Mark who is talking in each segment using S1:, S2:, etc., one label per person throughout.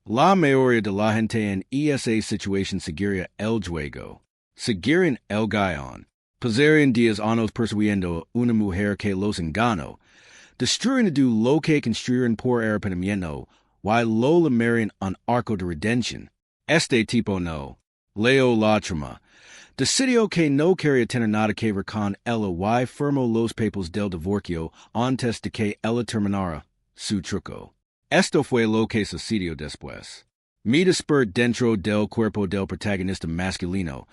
S1: La mayoría de la gente en esa situación seguiría el juego. Seguirían el guión. Pasarían días años persiguiendo a una mujer que los engañó. Destruyen lo que construyeron por arrepentimiento, y lo llamarían un arco de redención. Este tipo no. Leyó la trama. Decidió que no quería tener nada que ver con ella y firmó los papeles del divorcio antes de que ella terminara su truco. Esto fue lo que sucedió después. Me despertó dentro del cuerpo del protagonista masculino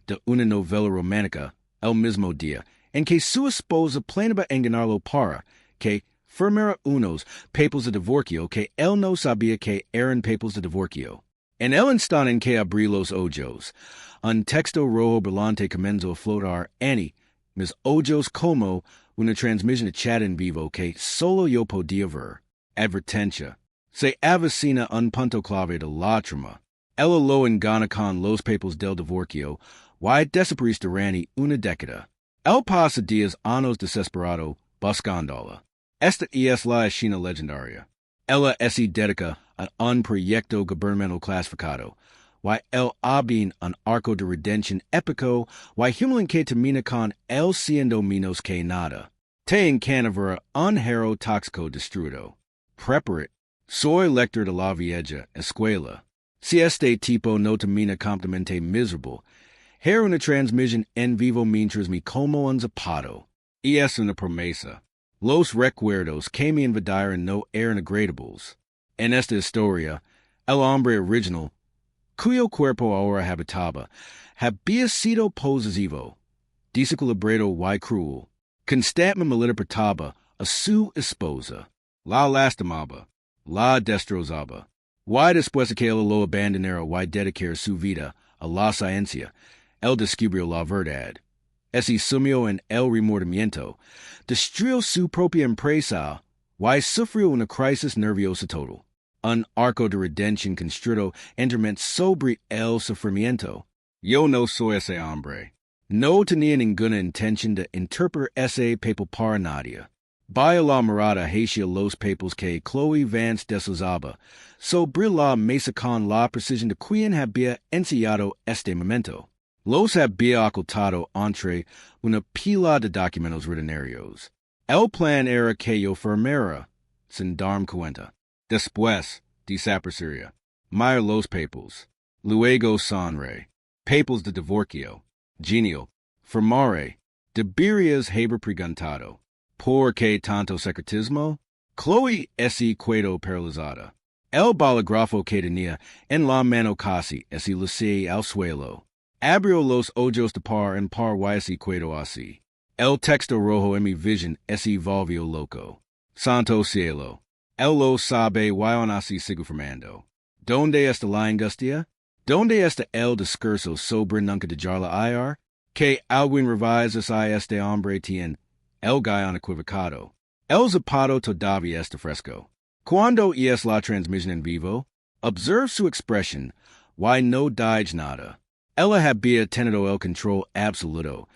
S1: de una novela romántica el mismo día en que su esposa planeaba engañarlo para que firmara unos papeles de divorcio que él no sabía que eran papeles de divorcio. En el instante en que abrí los ojos, un texto rojo brillante comenzó a flotar y mis ojos como una transmisión de chat en vivo que solo yo podía ver. Advertencia. Se avecina un punto clave de la trama. Ella lo engaña con los papeles del divorcio y desaparece durante una década. Él pasa días años desesperado buscándola. Esta es la escena legendaria. Ella se dedica a un proyecto gubernamental clasificado, y él había un arco de redención épico, y human que termina con él siendo menos que nada. Te encanavera un héroe tóxico destruido. Preparat. Soy lector de la vieja escuela. Si este tipo no termina completamente miserable, era una transmisión en vivo mientras me como un zapato. Y es una promesa. Los recuerdos que me invadieron no eran agradables. En esta historia, el hombre original, cuyo cuerpo ahora habitaba, había sido posesivo, desequilibrado y cruel. Constantemente malinterpretaba a su esposa. La lastimaba, la destrozaba. Y después que él lo abandonara y dedicara su vida a la ciencia, él descubrió la verdad. Se sumió en el remordimiento, destruyó su propia empresa y sufrió una crisis nerviosa total. Un arco de redención construido enteramente sobre el sufrimiento. Yo no soy ese hombre. No tenía ninguna intención de interpretar ese papel para nadie. Vaya la mirada hacia los papeles que Khloe Vance deslizaba sobre la mesa con la precisión de quien había ensayado este momento. Los había ocultado entre una pila de documentos rutinarios. El plan era que yo firmara, sin darme cuenta. Después, desaparecería. Mira los papeles. Luego sonre. Papeles de divorcio. Genial. Firmare. Deberías haber preguntado. ¿Por qué tanto secretismo? Khloe se quedó paralizada. El bolígrafo que tenía en la mano casi se lucía al suelo. Abrió los ojos de par en par y se quedó así. El texto rojo en mi visión se volvió loco. Santo cielo. Él lo sabe y aún así sigo firmando. ¿Dónde está la angustia? ¿Dónde está el discurso sobre nunca dejarla ir? Que alguien revisas a este hombre tiene el guión equivocado. El zapato todavía está fresco. Cuando es la transmisión en vivo, observe su expresión, y no diga nada. Ella había tenido el control absoluto,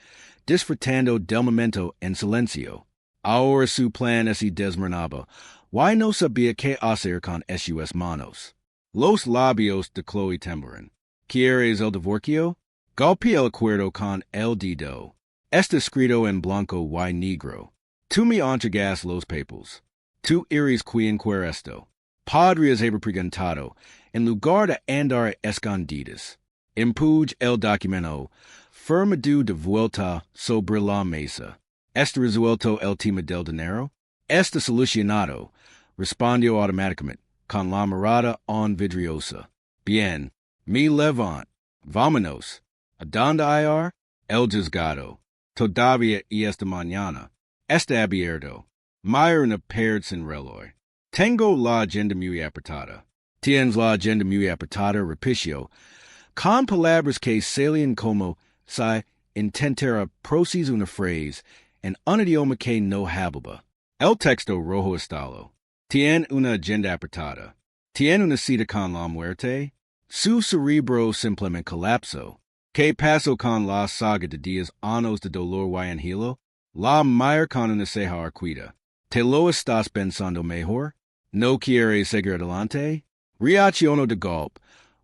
S1: disfrutando del momento en silencio. Ahora su plan se desmoronaba, y no sabía qué hacer con sus manos. Los labios de Khloe temblaron. ¿Quieres el divorcio? Golpea el acuerdo con el dedo. Está escrito en blanco y negro. Tú me entregas los papeles. Tú eres quien quiere esto. Podrías haber preguntado, en lugar de andar escondidas. Empuj el documento, firmado de vuelta sobre la mesa. ¿Está resuelto el tema del dinero? Está solucionado, respondió automáticamente, con la mirada en vidriosa. Bien, me levanto. Vámonos. ¿A dónde ir? El juzgado. Todavía y esta mañana. Está abierto. Mira una pared sin reloj. Tengo la agenda muy apretada. Tienes la agenda muy apretada, repitió, con palabras que salían como si intentara pronunciar una frase en un idioma que no hablaba. El texto rojo estalo. Tiene una agenda apretada. Tiene una cita con la muerte. Su cerebro simplemente colapsó. ¿Qué pasó con la saga de 10 años de dolor y anhelo? La mira con una ceja arquida. ¿Te lo estás pensando mejor? ¿No quieres seguir adelante? Reacciono de golpe,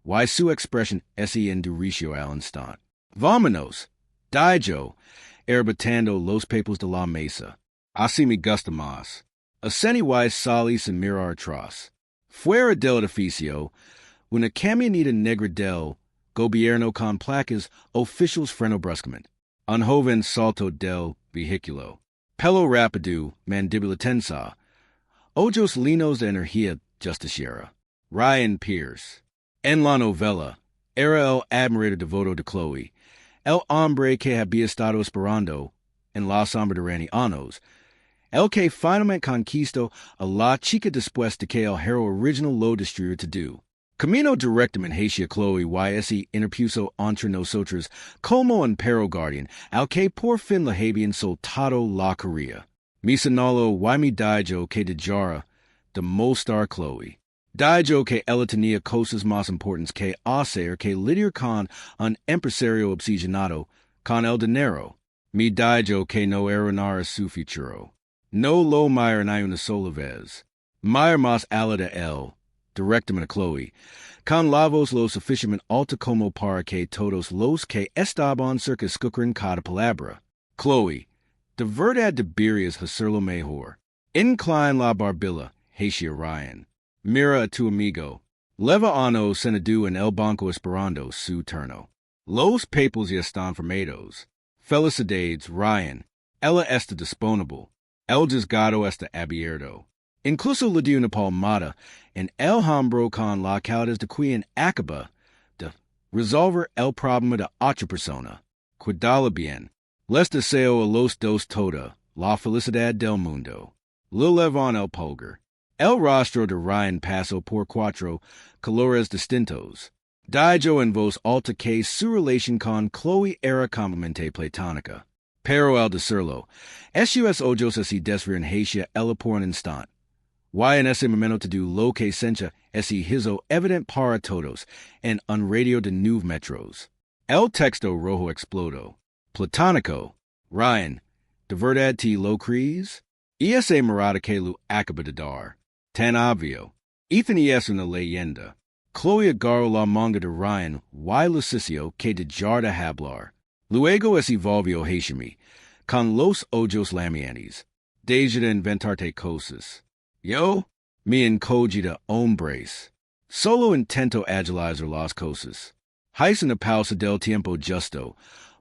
S1: y su expresión ese en duricio al instante. Vámonos, dijo, arrebatando los papeles de la mesa. Así me gusta más. Asceniguais sali sin mirar atrás. Fuera del edificio, una camioneta negra del gobierno con placas oficiales frenó bruscamente. Un joven saltó del vehículo. Pelo rápido, mandíbula tensa. Ojos linos de energía justiciera. Ryan Pierce. En la novela, era el admirador devoto de Khloe, el hombre que había estado esperando en la sombra durante años, el que finalmente conquistó a la chica después de que el héroe original lo destruyó to do. Camino directamente hacia Khloe y ese interpuso entre nosotros como un perro guardián al que por fin le habían soltado la quería. Mi señaló y mi dijo que dejara de mostrar Khloe. Dijo que ella tenía cosas más importantes que hacer que lidiar con un empresario obsesionado con el dinero. Mi dijo que no era nada su futuro. No lo mira ni una sola vez. Mira más allá de él, directamente a Khloe, con la voz lo suficientemente alta como para que todos los que estaban cerca escucharan cada palabra. Khloe, de verdad deberías hacerlo mejor. Incline la barbilla, hacia Ryan. Mira a tu amigo. Leva ano senadú en el banco esperando su turno. Los papeles ya están firmados. Felicidades, Ryan. Ella está disponible. El juzgado está abierto. Incluso le dio una palmada en el hombro con la calidez de quien acaba de resolver el problema de otra persona. Cuidala bien. Les deseo a los dos toda la felicidad del mundo. Le levan el pulgar. El rostro de Ryan pasó por cuatro colores distintos. Dijo en voz alta que su relación con Khloe era completamente platónica. Pero al decirlo, sus ojos así desvieron hacia ella por un instante. Y en ese momento to do lo que sencha ese hizo evidente para todos en un radio de 9 metros. El texto rojo explodó. Platónico. Ryan, ¿de verdad te lo crees? Y ese mirada que lo acaba de dar. Tan obvio. Ethan y es una leyenda. Khloe agarró la manga de Ryan y le hizo que dejar de hablar. Luego ese volvió hacia mí, con los ojos llameantes. Deja de inventarte cosas. Yo, me encogi de hombres. Solo intento agilizar las cosas. Hice una pausa del tiempo justo,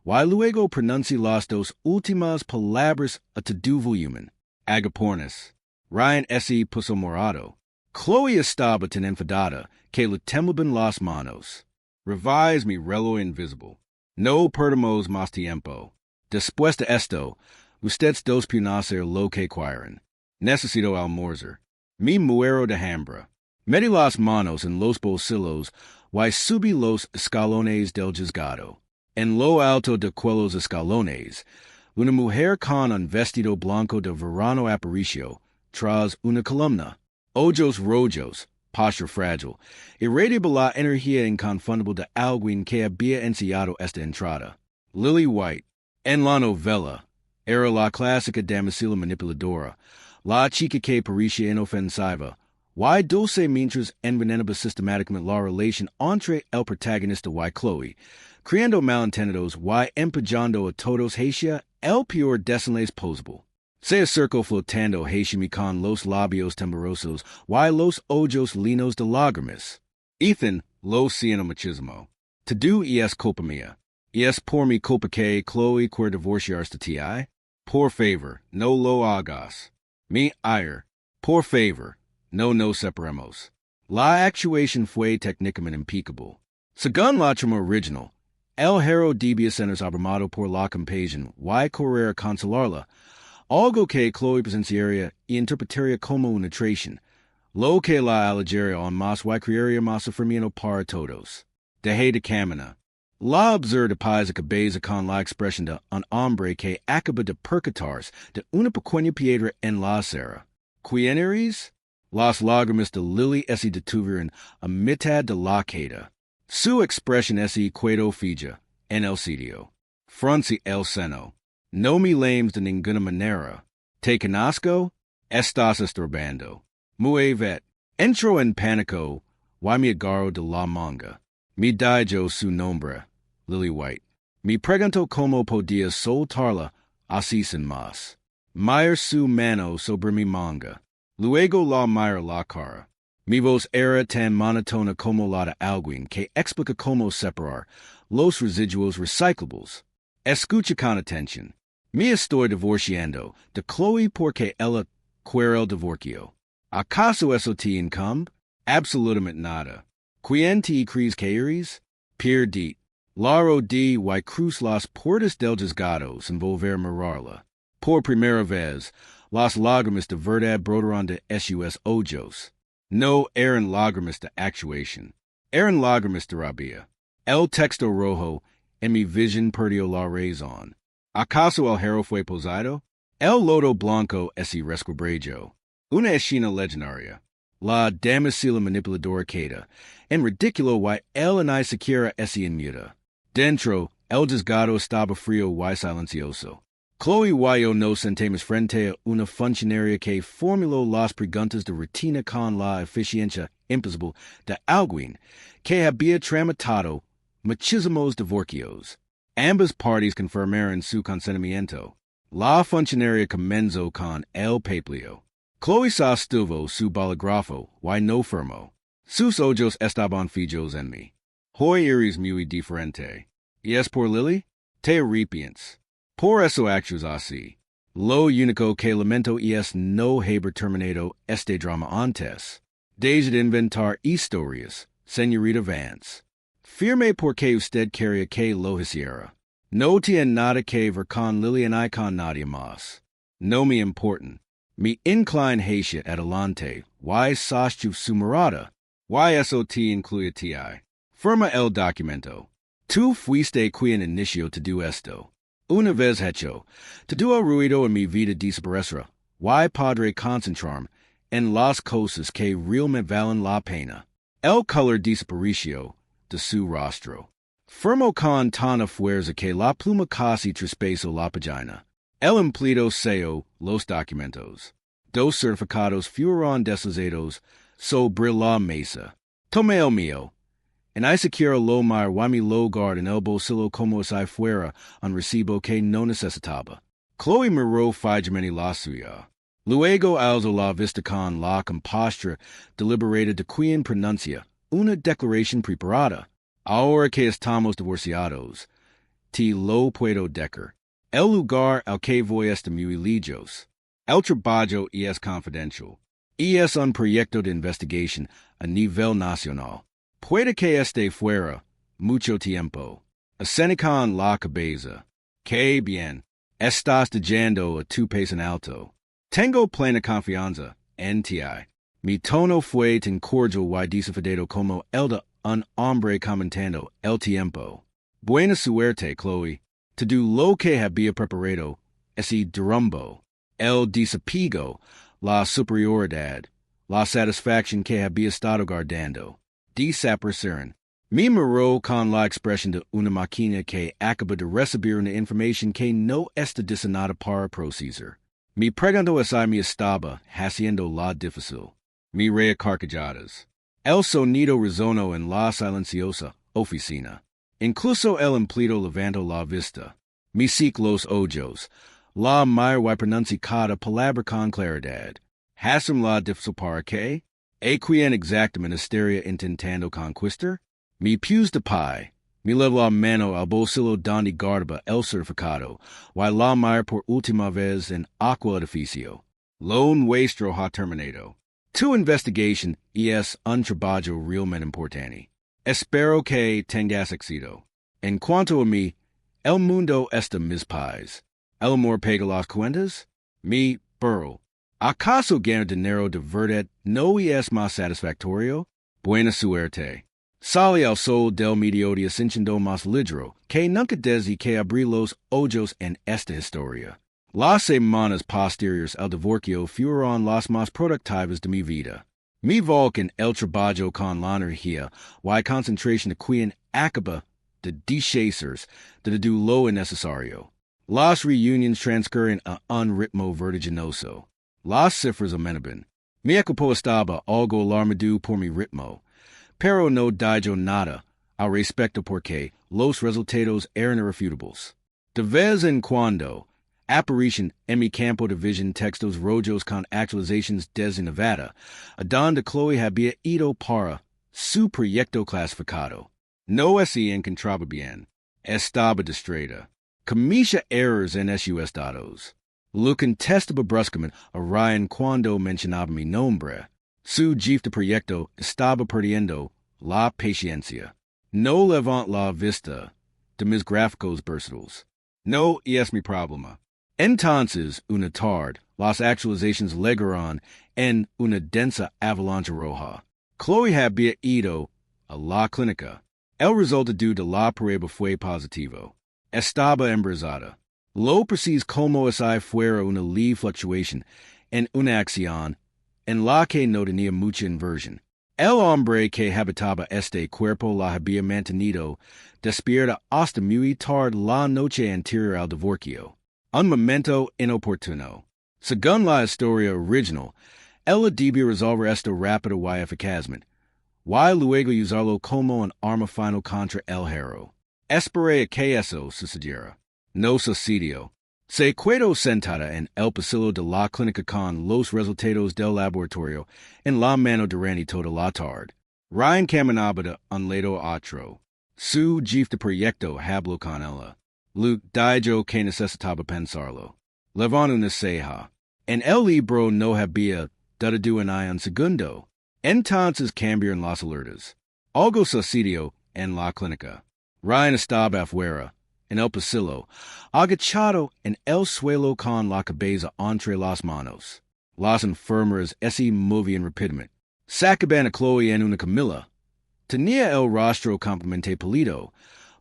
S1: y luego pronuncie las dos últimas palabras a todo volumen. Agapornis. Ryan ese puso morado. Khloe estaba tan enfadada que le temblaban las manos. Revise mi reloj invisible. No perdamos más tiempo. Después de esto, ustedes dos pueden hacer lo que quieran. Necesito almorzar. Mi muero de hambre. Metí las manos en los bolsillos y subí los escalones del juzgado. En lo alto de aquellos escalones, una mujer con un vestido blanco de verano apareció tras una columna. Ojos rojos, posture frágil, irradiaba la energía inconfundible de alguien que había ensayado esta entrada. Lily White, en la novela, era la clásica damisela manipuladora, la chica que parecía inofensiva, y dulce mientras envenenaba sistemáticamente la relación entre el protagonista y Khloe, creando malentendidos y empujando a todos hacia el peor desenlace posible. Se acercó flotando hacia mí con los labios temblorosos y los ojos linos de lágrimas. Ethan, lo siento muchísimo. Todo es culpa mía. Y es por mi culpa que Khloe quiere divorciarse de ti. Por favor, no lo hagas. Mi ira. Por favor, no nos separemos. La actuación fue técnicamente impecable. Según la trama original, el héroe debía ser abrumado por la compasión y correr a consolarla, algo que Khloe presenciaría y interpretaría como una traición, lo que la alejaría aún más y crearía más sufrimiento para todos. Dejé de caminar. La absurda paisa cabeza con la expresión de un hombre que acaba de percatarse de una pequeña piedra en la acera. ¿Quién eres? Las lágrimas de Lily se detuvieron a mitad de la queda. Su expresión se quedó fija en el sitio. Fruncí el seno. No me lames de ninguna manera. ¿Te conozco? Estás estorbando. Muy bien. Entró en pánico why me agarro de la manga. Mi daijo su nombre, Lily White. Mi pregunto como podía soltarla así sin más. Mayer su mano sobre mi manga. Luego la Mayer la cara. Mi voz era tan monotona como la de alguien que explica cómo separar los residuos recyclables. Escucha con atención. Me estoy divorciando de Khloe porque ella quiere el divorcio. ¿Acaso eso te incumbe? Absolutamente nada. ¿Quién te crees que eres? Perdit. Laro de y cruz las puertas del juzgado sin volver a mirarla. Por primera vez, las lágrimas de verdad brotaron de sus ojos. No eran lágrimas de actuación. Eran lágrimas de rabia. El texto rojo en mi visión perdió la razón. ¿Acaso el héroe fue posado? El lodo blanco es resquebrajo. Una escena legendaria. La damisela manipuladora queda en ridículo y él ni siquiera es inmuta. Dentro, el juzgado estaba frío y silencioso. Khloe y yo nos sentamos frente a una funcionaria que formuló las preguntas de rutina con la eficiencia imposible de alguien que había tramitado muchísimos divorcios. Ambas partes confirmaron su consentimiento. La funcionaria comenzó con el papeleo. Khloe sostuvo su bolígrafo y no firmó. Sus ojos estaban fijos en mí. Hoy eres muy diferente. ¿Y es por Lily? Te arrepientes. Por eso actúas así. Lo único que lamento es no haber terminado este drama antes. Deje de inventar historias, señorita Vance. Firmé porque usted quería que lo hiciera. No tiene nada que ver con Lily y con nadie más. No me importan. Mi incline hacia adelante, y soschu su mirada, y eso te incluye ti. Firma el documento. Tú fuiste quien inició todo esto. Una vez hecho, todo el ruido en mi vida desaparecerá, y podré concentrarme en las cosas que realmente valen la pena. El color desapareció de su rostro. Firmó con tanta fuerza que la pluma casi traspasó la página. El empleado selló los documentos. Dos certificados fueron deslizzados sobre la mesa. Tomé el mío. En ni siquiera lo mir y mi lugar en el bolsillo como si fuera un recibo que no necesitaba. Khloe miró fijamente la suya. Luego alzó la vista con la compostura deliberada de quien pronuncia una declaración preparada. Ahora que estamos divorciados, te lo puedo decir. El lugar al que voy está muy lejos. El trabajo es confidencial. Es un proyecto de investigación a nivel nacional. Puede que esté fuera mucho tiempo. Ascendí con la cabeza. Qué bien. Estás yendo a tu paso en alto. Tengo plena confianza en ti. Mi tono fue tan cordial y desafiado como el de un hombre comentando el tiempo. Buena suerte, Khloe. Todo lo que había preparado, ese derrumbo, el desapego, la superioridad, la satisfacción que había estado guardando, desaparecieron. Me miró con la expresión de una máquina que acaba de recibir una información que no está diseñada para procesar. Me preguntó si me estaba haciendo la difícil. Miré a carcajadas. El sonido resonó en la silenciosa oficina. Incluso el empleado levantó la vista. Me seco los ojos. La mira y pronuncia cada palabra con claridad. ¿Hacen la difícil para qué? ¿A quien exactamente estaría intentando conquistar? Me puse de pie. Me levo la mano al bolsillo donde guardaba el certificado, y la mira por última vez en aquel edificio. Lo nuestro ha terminado. Tu investigación es un trabajo realmente importante. Espero que tengas éxito. En cuanto a mí, el mundo está mis pies. El amor paga las cuentas. Mi burro. ¿Acaso ganar dinero de verdad no es más satisfactorio? Buena suerte. Sale al sol del mediodía sintiendo más ligero que nunca desde que abrí los ojos en esta historia. Las semanas posteriores al divorcio fueron las más productivas de mi vida. Mi volca en el trabajo con la energía y concentración de quien acaba de deshacer de lo innecesario. Las reuniones transcurren a un ritmo vertiginoso. Las cifras aumentaban. Mi equipo estaba algo alarmado por mi ritmo, pero no digo nada al respecto porque los resultados eran irrefutables. De vez en cuando, apparition en mi campo de visión textos rojos con actualizaciones desde Nevada, a donde Khloe había ido para su proyecto clasificado. No se encontraba bien. Estaba distraída. Comisa errors en sus datos. Lo contestaba bruscamente a Ryan cuando mencionaba mi nombre. Su jefe de proyecto estaba perdiendo la paciencia. No levant la vista de mis gráficos versátiles. No es mi problema. Entonces, una tarde, las actualizaciones llegaron en una densa avalancha roja. Khloe había ido a la clínica. El resultado de la prueba fue positivo. Estaba embarazada. Lo preciso como si fuera una leve fluctuación en una acción en la que no tenía mucha inversión. El hombre que habitaba este cuerpo la había mantenido despierta hasta muy tarde la noche anterior al divorcio. Un momento inoportuno. Según la historia original, ella debía resolver esto rápido y eficazmente, y luego usarlo como un arma final contra el héroe. Esperé a que eso sucediera. No sucedió. Se quedó sentada en el pasillo de la clínica con los resultados del laboratorio en la mano durante toda la tarde. Ryan caminaba de un lado a otro. Su jefe de proyecto habló con ella. Lo dijo que necesitaba pensarlo. Levantó una ceja. En el libro no había dudado en un segundo. Entonces cambiaron las alertas. Algo sucedió en la clínica. Ryan estaba afuera, en el pasillo, agachado en el suelo con la cabeza entre las manos. Las enfermeras se movían rápidamente. Sacaban a Khloe en una camilla. Tenía el rostro completamente pálido,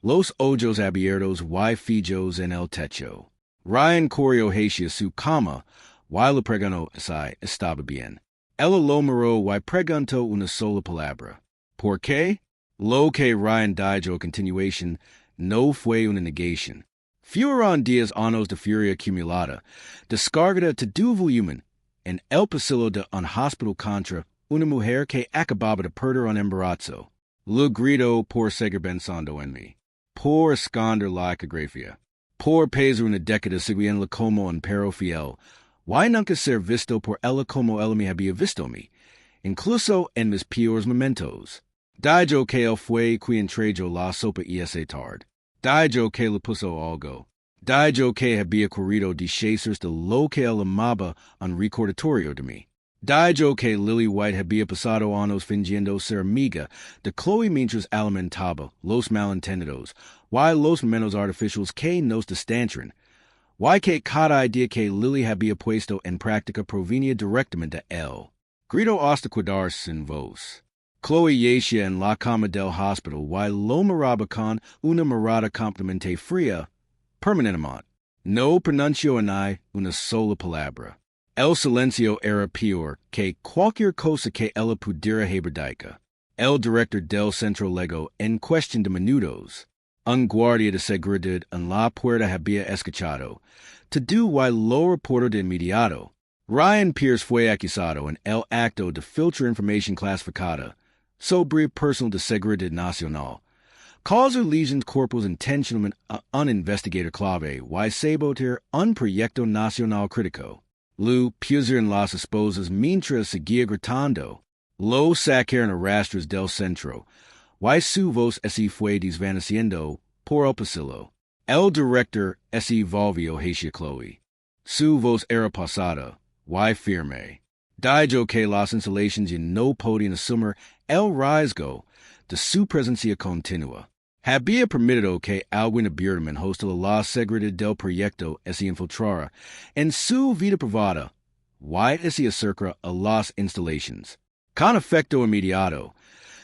S1: los ojos abiertos y fijos en el techo. Ryan corrió hacia su cama, y le preguntó si estaba bien. Ella lo miró y preguntó una sola palabra. ¿Por qué? Lo que Ryan dijo a continuación no fue una negación. Fueron 10 años de furia acumulada, descargada todo volumen, en el pasillo de un hospital contra una mujer que acababa de perder un embarazo. Lo gritó por seguir pensando en mí, por esconder la ecografía, por pesar una década siguiéndola como un perro fiel, y nunca ser visto por ella como ella me había visto a mí, incluso en mis peores momentos. Dijo que él fue quien trajo la sopa esa tarde. Dijo que le puso algo. Dijo que había corrido de chasers de lo que él amaba un recordatorio de mí. Dijo que Lily White había pasado años fingiendo ser amiga de Khloe mientras alimentaba los malentendidos, y los momentos artificiales que nos distancian, y que cada idea que Lily había puesto en práctica provenía directamente de él. Gritó hasta quedarse sin voz. Khloe yacía en la cama del hospital y lo miraba con una mirada completamente fría, permanentemente. No pronunció una sola palabra. El silencio era peor que cualquier cosa que ella pudiera haber. El director del centro legó en cuestión de minutos. Un guardia de seguridad en la puerta había escuchado. Todo y lo reportó de inmediato. Ryan Pierce fue acusado en el acto de filtrar información clasificada sobre personal de seguridad nacional. Causar lesiones corporales intencionalmente a un investigador clave y sabotear un proyecto nacional crítico. Lo pusieron las esposas mientras seguía gritando. Lo sacaron a rastros del centro, y su voz se fue desvaneciendo por el pasillo. El director se volvió hacia Khloe. Su voz era pasada y firme. Dijo que las instalaciones ya no podían asumir el riesgo de su presencia continua. Había permitido que algún abiertamente hostil a la seguridad del proyecto se infiltrara en su vida privada y se acercara a las instalaciones. Con efecto inmediato,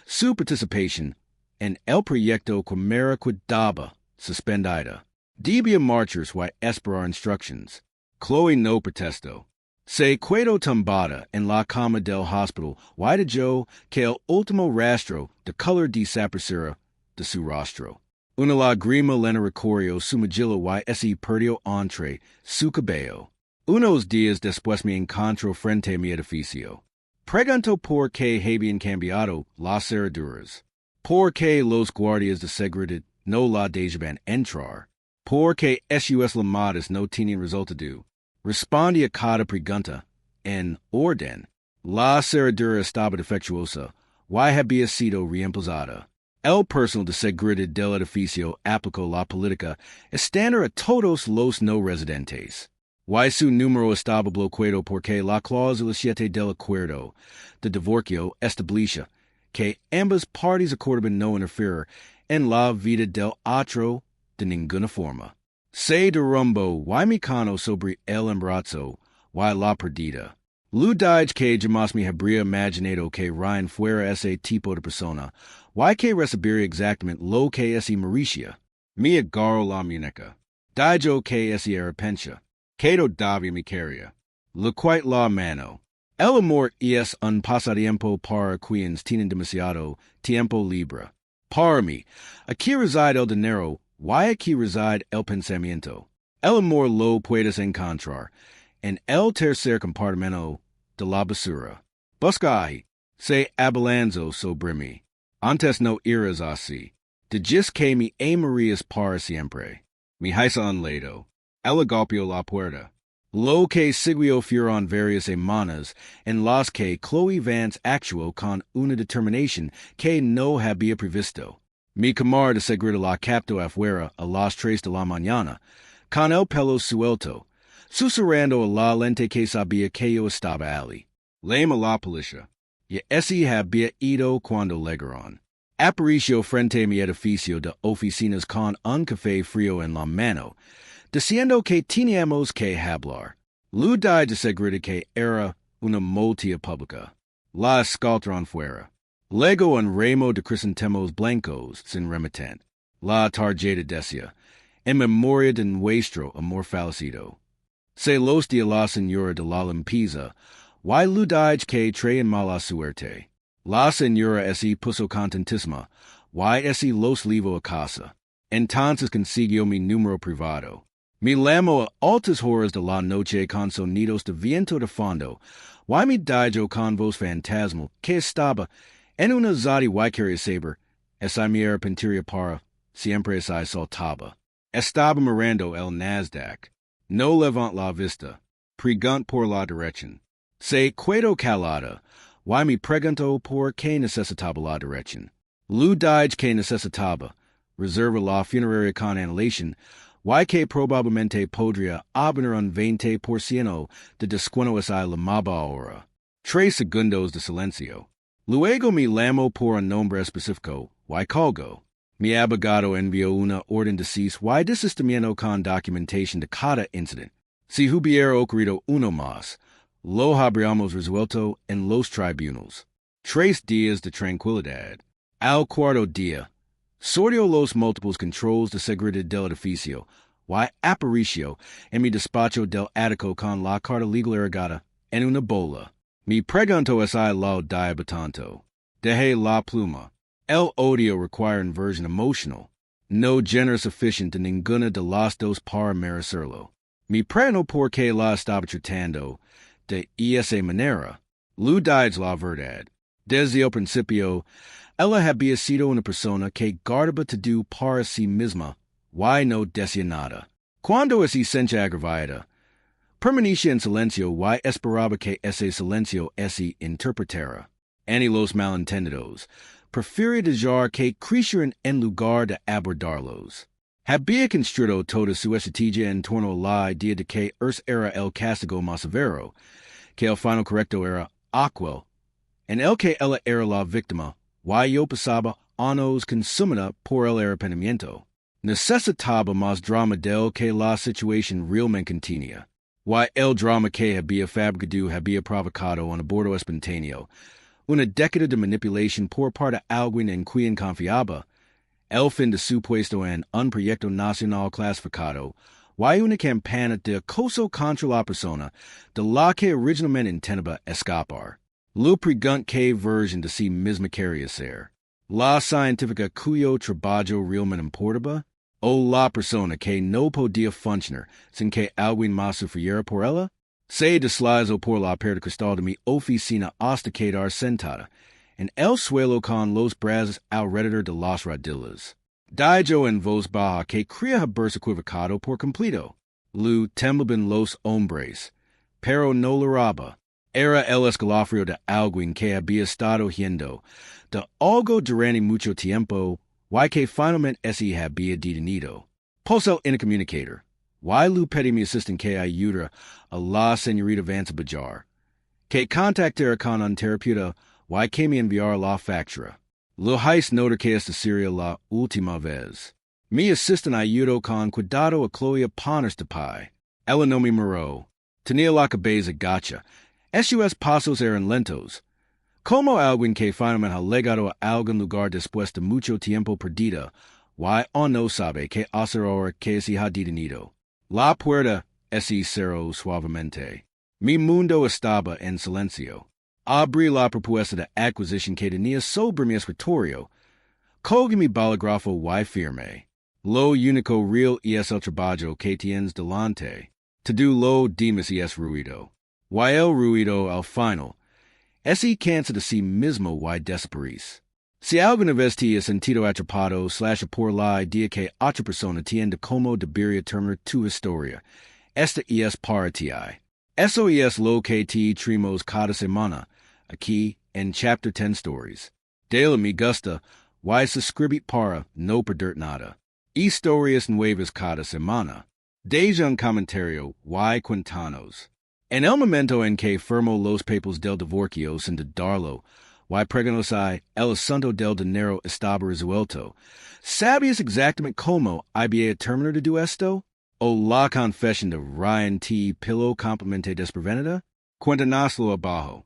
S1: su participación en el proyecto quedaba suspendida. Debía marcharse y esperar instrucciones. Khloe no protestó. Se quedó tumbada en la cama del hospital y dejó que el último rastro de color desapareciera de su rostro. Una lágrima lenta recorrió su mejilla y se perdió entre su cabello. Unos días después me encontró frente a mi edificio. pregunto por qué habían cambiado las cerraduras. Por qué los guardias de seguridad no la dejaban entrar. Por qué sus llamadas no tenían resultado. Responde a cada pregunta en orden. La cerradura estaba defectuosa. Why había sido reemplazada? El personal de seguridad del edificio aplicó la política estándar a todos los no residentes. Why su número estaba bloqueado porque la cláusula 7 del acuerdo de divorcio establecia que ambas partes acordaban no interferir en la vida del otro de ninguna forma. Se derrumbó why mi cano sobre el embarazo, why la perdida. Ludij que jamás me habría imaginado que Ryan fuera ese tipo de persona, why que recibiría exactamente lo que ese merecía. Me agarró la muñeca. Dijo que ese era pencha. Que todavía me quería. Le quite la mano. El amor es un pasatiempo para quienes tienen demasiado tiempo libre. Para mí, aquí reside el dinero, why aquí reside el pensamiento. El amor lo puedes encontrar en el tercer compartimento de la basura. Busca ahí, se abalanzó sobre mí. Antes no eras así. Dijiste que me amarías para siempre. Mi hija un lado. Ella golpeó la puerta. Lo que siguió fueron varias semanas en las que Khloe Vance actuó con una determinación que no había previsto. Mi camarada de seguridad la captó afuera a las 3 de la mañana, con el pelo suelto, susurrando a la lente que sabía que yo estaba allí. Llamó a la policía. Y ese había ido cuando llegaron. Apareció frente a mi edificio de oficinas con un café frío en la mano, diciendo que teníamos que hablar. Ludij de seguridad que era una multa pública. La escoltaron fuera. Luego un ramo de crisantemos blancos sin remitente. La tarjeta decía, en memoria de nuestro amor fallecido. Se los de la señora de la limpieza, why Ludij que traen mala suerte. La señora ese puso contentísima, why ese los levo a casa. Entonces consiguió mi número privado. Me llamo a altas horas de la noche con sonidos de viento de fondo, why me dijo con voz fantasmal que estaba en una zadi quería saber, esa mi arrepentiría para, siempre esa soltaba. Estaba mirando el Nasdaq. No levant la vista. Pregunt por la dirección. Se quedo calada, why me pregunto por qué necesitaba la dirección. Ludij que necesitaba, reserva la funeraria con anulación, why que probablemente podría obtener un 20% de descuento esa llamaba ahora. 3 segundos de silencio. Luego me llamo por un nombre específico, why colgo. Mi abogado envió una orden de cease why desistimiento con documentación de cada incident. Si hubiera ocurrido uno más, lo habríamos resuelto en los tribunales. 3 días de tranquilidad. Al cuarto día, sorteó los múltiples controls de seguridad del edificio, why apareció en mi despacho del ático con la carta legal ergada en una bola. Mi pregunto es al lado diabatanto. Dejé la pluma. El odio require inversion emotional. No género sufficient de ninguna de las dos para merecerlo. Mi preno por que la estaba tratando de esa manera. Ludij la verdad. Desde el principio, ella había sido una persona que guardaba todo para sí misma, why no decía nada. Cuando esa sencha agravada, permanecía en silencio, why esperaba que ese silencio ese interpretara. Ni los malentendidos, prefería dejar que crecieran en lugar de abordarlos. Había construido toda su estrategia en torno a la idea de que era el castigo más severo, que el final correcto era aquel, en el que ella era la víctima, why yo pasaba años consumida por el arrepentimiento. Necesitaba más drama del que la situación realmente tenía. Why el drama que había fabricado había provocado un aborto espontáneo, una década de manipulación por parte de alguien en quien confiaba, el fin de su puesto en un proyecto nacional clasificado, why una campana de acoso contra la persona de la que originalmente intentaba escapar. Lo pregunt que version de sí misma quería ser. La científica cuyo trabajo realmente importaba, o la persona que no podía funcionar sin que alguien más sufriera por ella? Se deslizo por la puerta cristal de mi oficina hasta quedar sentada en el suelo con los brazos alrededor de las rodillas. Dijo en voz baja que quería haberse equivocado por completo. Lu temblaban los hombres, pero no lloraba. Era el escalofrío de alguien que había estado yendo de algo durante mucho tiempo, y que finalmente ese había detenido. Pos el intercomunicator. Y Lu pedí mi assistant que ayuda a la señorita Vance Bajar. Que contactara con un terapeuta y que me enviara la factura. Lo hice notar que esta sería la última vez. Mi assistant ayudó con cuidado a Khloe a ponerse de pie. Ella no me miró. Tenía la cabeza gacha. Esos pasos eran lentos. Como alguien que finalmente ha llegado a algún lugar después de mucho tiempo perdido, y o no sabe qué hacer ahora que se ha detenido. La puerta se cerró suavemente. Mi mundo estaba en silencio. Abrí la propuesta de adquisición que tenía sobre mi escritorio. Cogí mi bolígrafo y firmé. Lo único real es el trabajo que tienes delante. Todo lo demás es ruido. Y el ruido al final ese cansa de sí mismo y desaparece. Si alguna vez te has sentido atrapado / por la idea que otra persona tiene como debería terminar tu historia, esta es para ti. Eso es lo que te traemos cada semana, aquí en Chapter 10 Stories. Dale me gusta, y suscribir para no perder nada. Historias nuevas cada semana. Deja un comentario y cuéntanos. En el momento en que firmó los papeles del divorcio sin darlo, y preguntóse el asunto del dinero estaba resuelto, ¿sabías exactamente cómo había terminado de esto? ¿O la confesión de Ryan T. Pillow completamente desprevenida? Cuéntanoslo abajo.